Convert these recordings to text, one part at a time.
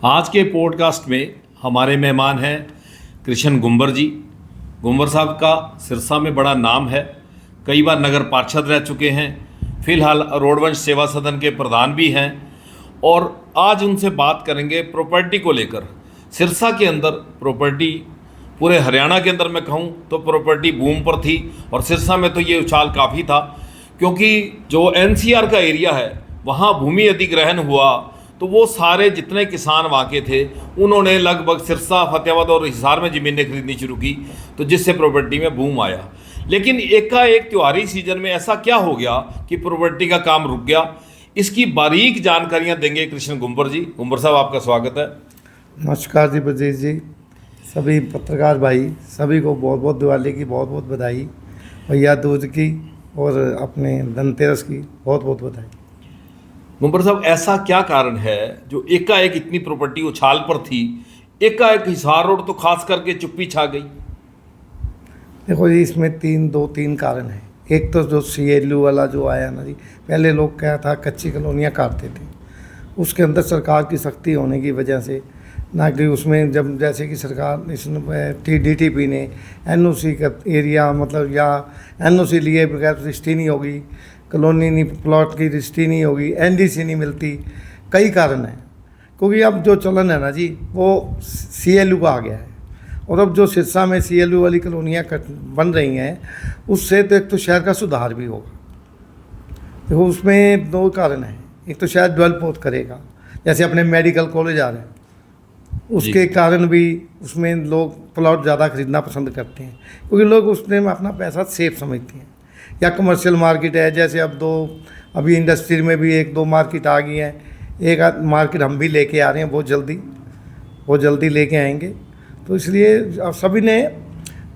आज के पॉडकास्ट में हमारे मेहमान हैं कृष्ण गुंबर जी। गुंबर साहब का सिरसा में बड़ा नाम है, कई बार नगर पार्षद रह चुके हैं, फिलहाल रोडवंश सेवा सदन के प्रधान भी हैं और आज उनसे बात करेंगे प्रॉपर्टी को लेकर। सिरसा के अंदर प्रॉपर्टी, पूरे हरियाणा के अंदर मैं कहूँ तो प्रॉपर्टी बूम पर थी और सिरसा में तो ये उछाल काफ़ी था, क्योंकि जो एनसीआर का एरिया है वहाँ भूमि अधिग्रहण हुआ तो वो सारे जितने किसान वहाँ के थे उन्होंने लगभग सिरसा, फतेहाबाद और हिसार में ज़मीनें खरीदनी शुरू की, तो जिससे प्रॉपर्टी में बूम आया। लेकिन एकाएक त्योहारी सीजन में ऐसा क्या हो गया कि प्रॉपर्टी का काम रुक गया? इसकी बारीक जानकारियाँ देंगे कृष्ण गुंबर जी। गुंबर साहब, आपका स्वागत है। नमस्कार जी ब्रजेश जी, सभी पत्रकार भाई सभी को बहुत बहुत दिवाली की बहुत बहुत बधाई, भैया दूज की और अपने धनतेरस की बहुत बहुत बधाई। गुंबर साहब, ऐसा क्या कारण है जो एकाएक इतनी प्रॉपर्टी उछाल पर थी, एकाएक हिसार रोड तो खास करके चुप्पी छा गई? देखो जी, इसमें दो तीन कारण हैं। एक तो जो CLU वाला जो आया ना जी, पहले लोग क्या था कच्ची कॉलोनियाँ काटते थे, उसके अंदर सरकार की सख्ती होने की वजह से ना कि उसमें जब जैसे कि सरकार इसने DTP ने NOC का एरिया मतलब या NOC लिए बगैर रजिस्ट्री नहीं होगी, कॉलोनी नहीं, प्लॉट की रजिस्ट्री नहीं होगी, NDC नहीं मिलती, कई कारण हैं। क्योंकि अब जो चलन है ना जी वो CLU का आ गया है और अब जो सिरसा में CLU वाली कॉलोनियाँ बन रही हैं उससे तो एक तो शहर का सुधार भी होगा। देखो उसमें दो कारण हैं, एक तो शहर डेवलप बहुत करेगा, जैसे अपने मेडिकल कॉलेज आ रहे हैं उसके कारण भी उसमें लोग प्लॉट ज़्यादा खरीदना पसंद करते हैं क्योंकि लोग उसमें अपना पैसा सेफ समझते हैं। या कमर्शियल मार्केट है, जैसे अब अभी इंडस्ट्री में भी एक दो मार्केट आ गई हैं, एक मार्केट हम भी लेके आ रहे हैं बहुत जल्दी लेके आएंगे। तो इसलिए अब सभी ने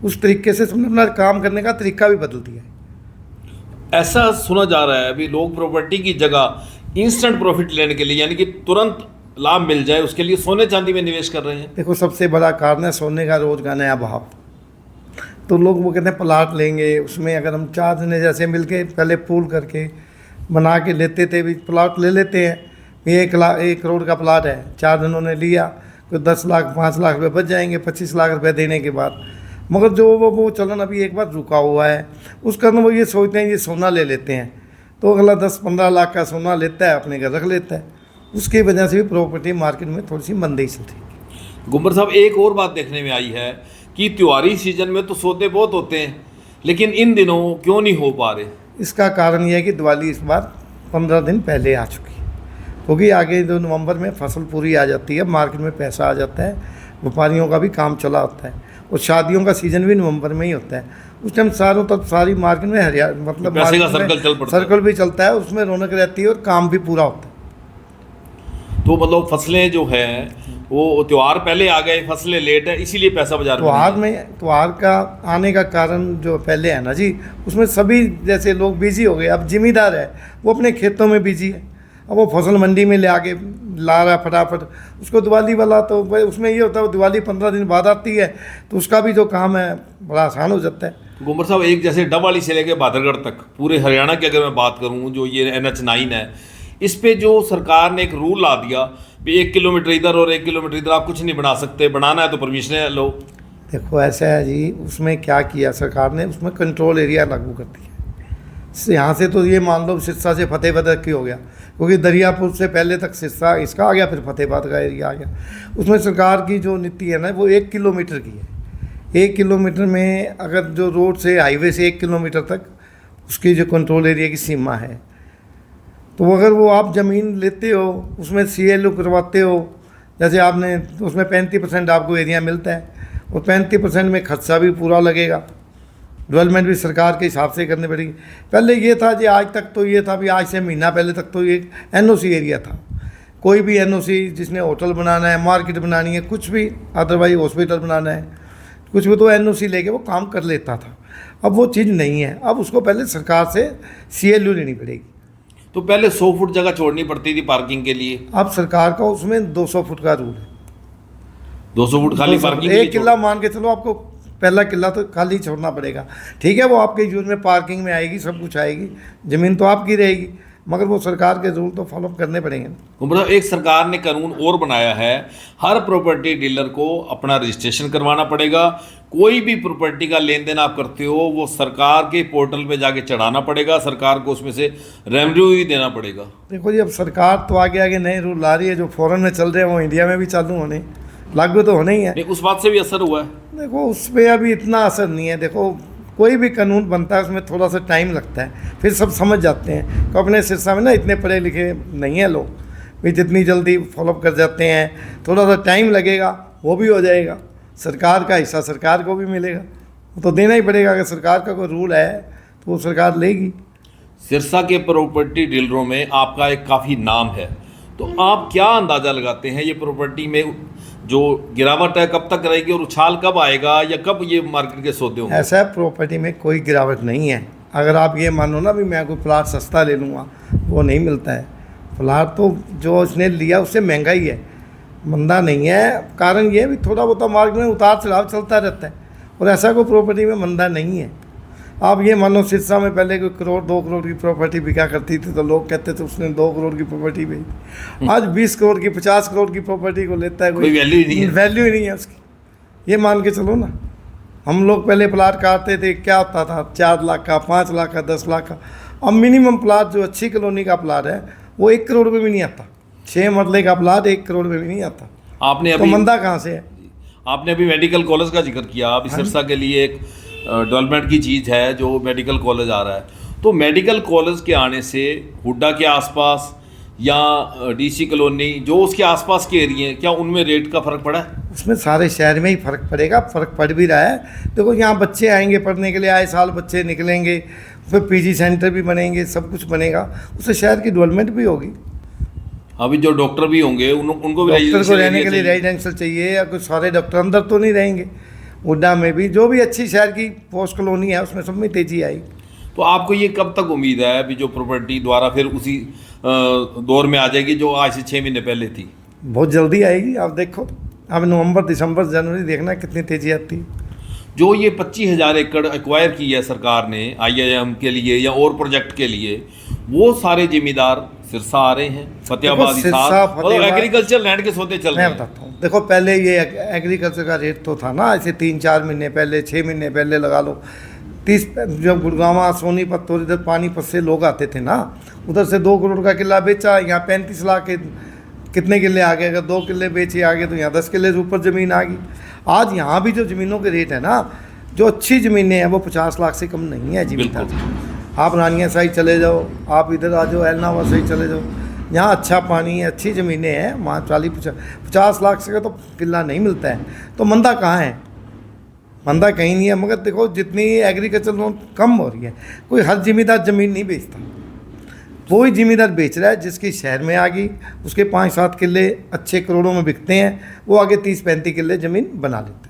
उस तरीके से सबने अपना काम करने का तरीका भी बदल दिया है। ऐसा सुना जा रहा है अभी लोग प्रॉपर्टी की जगह इंस्टेंट प्रॉफिट लेने के लिए, यानी कि तुरंत लाभ मिल जाए, उसके लिए सोने चांदी में निवेश कर रहे हैं। देखो सबसे बड़ा कारण है सोने का रोज का नया भाव। तो लोग वो कहते हैं प्लाट लेंगे, उसमें अगर हम 4 जने जैसे मिलके पहले पूल करके बना के लेते थे, भी प्लाट ले लेते हैं, 1 करोड़ का प्लाट है, 4 जनों ने लिया, कोई 10 लाख 5 लाख रुपये बच जाएंगे 25 लाख रुपये देने के बाद। मगर जो वो चलन अभी एक बार रुका हुआ है उसका वो ये सोचते हैं ये सोना ले लेते हैं, तो अगला 10-15 लाख का सोना लेता है अपने घर रख लेता है, उसकी वजह से भी प्रॉपर्टी मार्केट में थोड़ी सी मंदी चलती है। गुंबर साहब, एक और बात देखने में आई है कि त्योहारी सीजन में तो सौदे बहुत होते हैं, लेकिन इन दिनों क्यों नहीं हो पा रहे? इसका कारण यह है कि दिवाली इस बार 15 दिन पहले आ चुकी है, क्योंकि आगे जो नवंबर में फसल पूरी आ जाती है, मार्केट में पैसा आ जाता है, व्यापारियों का भी काम चला होता है और शादियों का सीज़न भी नवंबर में ही होता है। उस टाइम सारों तक सारी मार्केट में मतलब पैसे का सर्कल भी चलता है, उसमें रौनक रहती है और काम भी पूरा होता है। तो मतलब फसलें जो हैं वो त्यौहार पहले आ गए, फसलें लेट है, इसीलिए पैसा बाजार त्यौहार का आने का कारण जो पहले है ना जी, उसमें सभी जैसे लोग बिजी हो गए। अब जिम्मेदार है वो अपने खेतों में बिजी है, अब वो फसल मंडी में ले आके ला रहा फटाफट, उसको दिवाली वाला तो उसमें ये होता है दिवाली 15 दिन बाद आती है तो उसका भी जो काम है बड़ा आसान हो जाता है। गुंबर साहब, एक जैसे डबवाली से लेकर बहादुरगढ़ तक पूरे हरियाणा की अगर मैं बात करूँ, जो ये NH9 है, इस पे जो सरकार ने एक रूल ला दिया भी 1 किलोमीटर इधर और 1 किलोमीटर इधर आप कुछ नहीं बना सकते, बनाना है तो परमिशन लो। देखो ऐसा है जी, उसमें क्या किया सरकार ने, उसमें कंट्रोल एरिया लागू कर दिया। यहाँ से तो ये मान लो सिरसा से फतेहाबाद तक की हो गया, क्योंकि दरियापुर से पहले तक सिरसा इसका आ गया, फिर फतेहाबाद का एरिया आ गया। उसमें सरकार की जो नीति है ना वो 1 किलोमीटर की है। 1 किलोमीटर में अगर जो रोड से हाईवे से 1 किलोमीटर तक उसकी जो कंट्रोल एरिया की सीमा है, तो अगर वो आप ज़मीन लेते हो उसमें CLU करवाते हो, जैसे आपने उसमें 35% आपको एरिया मिलता है और 35% में खर्चा भी पूरा लगेगा, डेवलपमेंट भी सरकार के हिसाब से करनी पड़ेगी। पहले ये था जी, आज तक तो ये था भी, आज से महीना पहले तक तो ये NOC एरिया था। कोई भी NOC जिसने होटल बनाना है, मार्केट बनानी है, कुछ भी अदरवाइज हॉस्पिटल बनाना है, कुछ भी तो NOC लेके वो काम कर लेता था। अब वो चीज़ नहीं है, अब उसको पहले सरकार से CLU लेनी पड़ेगी। तो पहले 100 फुट जगह छोड़नी पड़ती थी पार्किंग के लिए, अब सरकार का उसमें 200 फुट का रूल है। 200 फुट खाली पार्किंग, एक किला मान के चलो, आपको पहला किला तो खाली छोड़ना पड़ेगा। ठीक है, वो आपके यूज में पार्किंग में आएगी, सब कुछ आएगी, ज़मीन तो आपकी रहेगी, मगर वो सरकार के रूल तो फॉलो करने पड़ेंगे ना। मतलब एक सरकार ने कानून और बनाया है, हर प्रॉपर्टी डीलर को अपना रजिस्ट्रेशन करवाना पड़ेगा। कोई भी प्रॉपर्टी का लेन देन आप करते हो वो सरकार के पोर्टल पे जाके चढ़ाना पड़ेगा, सरकार को उसमें से रेवेन्यू ही देना पड़ेगा। देखो जी, अब सरकार तो आगे आगे नए रूल ला रही है, जो फॉरेन में चल रहे हैं वो इंडिया में भी चालू होने, लागू तो होने ही है। नहीं, उस बात से भी असर हुआ है। देखो उस पर अभी इतना असर नहीं है। देखो कोई भी कानून बनता है उसमें थोड़ा सा टाइम लगता है, फिर सब समझ जाते हैं। तो अपने सिरसा में ना इतने पढ़े लिखे नहीं है लोग, भी जितनी जल्दी फॉलोअप कर जाते हैं। थोड़ा सा टाइम लगेगा, वो भी हो जाएगा। सरकार का हिस्सा सरकार को भी मिलेगा, वो तो देना ही पड़ेगा। अगर सरकार का कोई रूल है तो वो सरकार लेगी। सिरसा के प्रॉपर्टी डीलरों में आपका एक काफ़ी नाम है, तो आप क्या अंदाज़ा लगाते हैं ये प्रॉपर्टी में जो गिरावट है कब तक रहेगी और उछाल कब आएगा, या कब ये मार्केट के सौदे होंगे? ऐसा प्रॉपर्टी में कोई गिरावट नहीं है। अगर आप ये मानो ना भी मैं कोई प्लाट सस्ता ले लूँगा, वो नहीं मिलता है। प्लाट तो जो उसने लिया उससे महंगा ही है, मंदा नहीं है। कारण ये भी थोड़ा बहुत मार्केट में उतार चढ़ाव चलता रहता है, और ऐसा कोई प्रॉपर्टी में मंदा नहीं है। आप ये मानो सिरसा में पहले कोई करोड़ 2 करोड़ की प्रॉपर्टी बिका करती थी तो लोग कहते थे उसने 2 करोड़ की प्रॉपर्टी बेची। आज 20 करोड़ की 50 करोड़ की प्रॉपर्टी को लेता है, कोई वैल्यू ही नहीं है। वैल्यू ही नहीं है उसकी। ये मान के चलो ना, हम लोग पहले प्लाट काटते थे, क्या होता था 4 लाख का, 5 लाख का, 10 लाख का। अब मिनिमम प्लाट जो अच्छी कॉलोनी का प्लाट है वो 1 करोड़ में भी नहीं आता। 6 मरले का प्लाट 1 करोड़ में भी नहीं आता। आपने तो अभी मंदा कहाँ से है? आपने अभी मेडिकल कॉलेज का जिक्र किया। अभी सिरसा के लिए एक डेवलपमेंट की चीज़ है जो मेडिकल कॉलेज आ रहा है, तो मेडिकल कॉलेज के आने से हुड्डा के आसपास या डीसी कॉलोनी जो उसके आसपास के एरिए हैं, क्या उनमें रेट का फ़र्क पड़ा है? उसमें सारे शहर में ही फ़र्क पड़ेगा, फ़र्क पड़ भी रहा है। देखो यहाँ बच्चे आएंगे पढ़ने के लिए, आए साल बच्चे निकलेंगे, फिर पीजी सेंटर भी बनेंगे, सब कुछ बनेगा, उससे शहर की डेवलपमेंट भी होगी। अभी जो डॉक्टर भी होंगे उनको भी डॉक्टर को रेजिडेंशियल रहने एरिया के लिए चाहिए। रेजिडेंशियल चाहिए, या कुछ सारे डॉक्टर अंदर तो नहीं रहेंगे। हुड्डा में भी जो भी अच्छी शहर की पोस्ट कॉलोनी है उसमें सब में तेज़ी आई। तो आपको ये कब तक उम्मीद है अभी जो प्रॉपर्टी द्वारा फिर उसी दौर में आ जाएगी जो आज से 6 महीने पहले थी? बहुत जल्दी आएगी। आप देखो, अब नवंबर दिसंबर जनवरी देखना कितनी तेज़ी आती है। जो ये 25,000 एकड़ एक्वायर की है सरकार ने IIM के लिए या और प्रोजेक्ट के लिए, वो सारे जिम्मेदार सिरसा आ रहे हैं, फतेहाबाद, सिरसा, हिसार, मतलब फतेहाबाद। एग्रीकल्चर लैंड के सौदे चल रहे मैं हैं। बताता हूँ, देखो पहले ये एग्रीकल्चर का रेट तो था ना, ऐसे 3-4 महीने पहले, 6 महीने पहले लगा लो। 30 जब गुड़गांव सोनीपत और इधर पानीपत से लोग आते थे ना, उधर से 2 करोड़ का किला बेचा, यहाँ 35 लाख के कितने किले आ गए। अगर 2 किले बेचे आगे तो यहाँ 10 किले से ऊपर ज़मीन आ गई। आज यहाँ भी जो ज़मीनों के रेट है ना, जो अच्छी ज़मीनें हैं वो 50 लाख से कम नहीं है ज़मीन। आप रानिया साइड चले जाओ, आप इधर आ जाओ एलनावा साइड चले जाओ, यहाँ अच्छा पानी है, अच्छी ज़मीनें हैं, वहाँ 40-50 लाख से का तो किला नहीं मिलता है। तो मंदा कहाँ है? मंदा कहीं नहीं है। मगर देखो जितनी एग्रीकल्चर लोन कम हो रही है, कोई हर जिम्मेदार ज़मीन नहीं बेचता। वही जिम्मेदार बेच रहा है जिसकी शहर में आ गई, उसके 5-7 किले अच्छे करोड़ों में बिकते हैं, वो आगे 30-35 किले ज़मीन बना लेते हैं।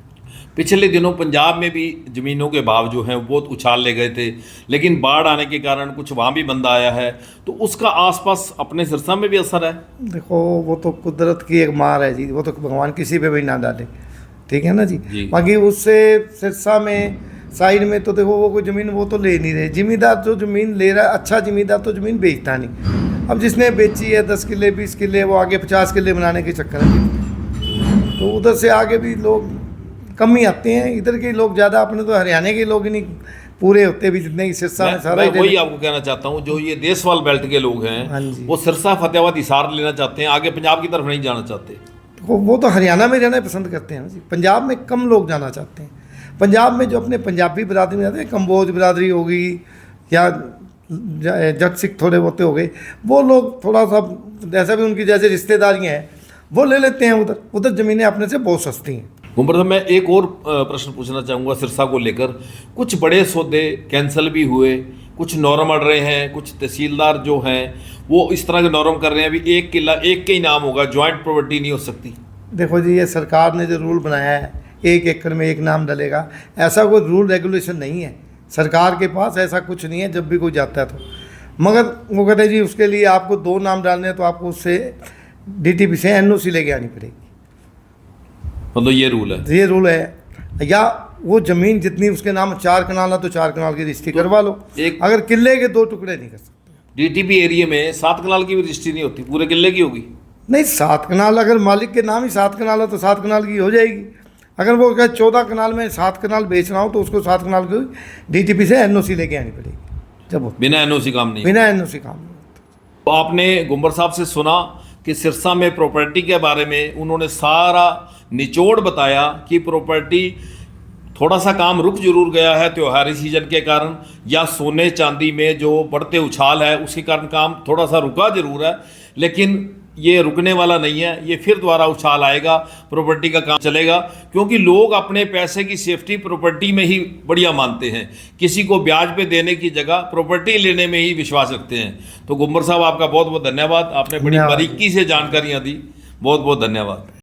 पिछले दिनों पंजाब में भी ज़मीनों के भाव जो हैं वो बहुत उछाल ले गए थे, लेकिन बाढ़ आने के कारण कुछ वहाँ भी मंदा आया है, तो उसका आसपास अपने सिरसा में भी असर है। देखो वो तो कुदरत की एक मार है जी, वो तो भगवान किसी पे भी ना डाले, ठीक है ना जी। बाकी उससे सिरसा में साइड में तो देखो वो कोई ज़मीन वो तो ले नहीं रहे। जिम्मेदार जो ज़मीन ले रहा है, अच्छा जिम्मेदार तो ज़मीन बेचता नहीं। अब जिसने बेची है 10 किले 20 किले, वो आगे 50 किले बनाने के चक्कर में, तो उधर से आगे भी लोग कम ही आते हैं। इधर के लोग ज़्यादा, अपने तो हरियाणा के लोग ही नहीं पूरे होते भी जितने की सिरसा में सारा। मैं वही आपको कहना चाहता हूँ, जो ये देसवाल बेल्ट के लोग हैं वो सिरसा, फतेहाबाद, हिसार लेना चाहते हैं, आगे पंजाब की तरफ नहीं जाना चाहते। वो तो हरियाणा में रहना पसंद करते हैं ना जी। पंजाब में कम लोग जाना चाहते हैं। पंजाब में जो अपने पंजाबी बिरादरी में जाते हैं, कंबोज बिरादरी होगी या जट सिख थोड़े बहुते हो गए, वो लोग थोड़ा सा जैसा भी उनकी जैसे रिश्तेदारियाँ हैं वो ले लेते हैं। उधर ज़मीनें अपने से बहुत सस्ती हैं। गुम्बर साहब, मैं एक और प्रश्न पूछना चाहूँगा सिरसा को लेकर। कुछ बड़े सौदे कैंसिल भी हुए, कुछ नॉर्म अड़ रहे हैं, कुछ तहसीलदार जो हैं वो इस तरह के नॉर्म कर रहे हैं, अभी 1 किला 1 के ही नाम होगा, जॉइंट प्रॉपर्टी नहीं हो सकती। देखो जी, ये सरकार ने जो रूल बनाया है 1 एकड़ में 1 नाम डलेगा, ऐसा कोई रूल रेगुलेशन नहीं है सरकार के पास, ऐसा कुछ नहीं है। जब भी कोई जाता है तो, मगर वो कहते हैं जी उसके लिए आपको 2 नाम डालने हैं तो आपको उससे DTP से NOC लेके आनी पड़ेगी। मतलब ये रूल है? ये रूल है। या वो ज़मीन जितनी उसके नाम 4 कनाल है तो 4 कनाल की रजिस्ट्री करवा लो। अगर किले के 2 टुकड़े नहीं कर सकते। डीटीपी एरिया में 7 कनाल की भी रजिस्ट्री नहीं होती, पूरे किले की होगी। नहीं, 7 कनाल अगर मालिक के नाम ही 7 कनाल हो तो 7 कनाल की हो जाएगी। अगर वो कहे 14 कनाल में 7 कनाल बेच रहा हूँ तो उसको 7 कनाल की डीटीपी से एनओसी लेके आनी पड़ेगी। जब वो बिना एनओसी काम नहीं। बिना एनओसी काम नहीं होता। तो आपने गुंबर साहब से सुना कि सिरसा में प्रॉपर्टी के बारे में उन्होंने सारा निचोड़ बताया कि प्रॉपर्टी थोड़ा सा काम रुक जरूर गया है त्योहारी सीजन के कारण, या सोने चांदी में जो बढ़ते उछाल है उसके कारण काम थोड़ा सा रुका जरूर है, लेकिन ये रुकने वाला नहीं है, ये फिर दोबारा उछाल आएगा, प्रॉपर्टी का काम चलेगा, क्योंकि लोग अपने पैसे की सेफ्टी प्रॉपर्टी में ही बढ़िया मानते हैं। किसी को ब्याज पे देने की जगह प्रॉपर्टी लेने में ही विश्वास रखते हैं। तो गुंबर साहब आपका बहुत बहुत धन्यवाद, आपने बड़ी बारीकी से जानकारियाँ दी, बहुत बहुत धन्यवाद।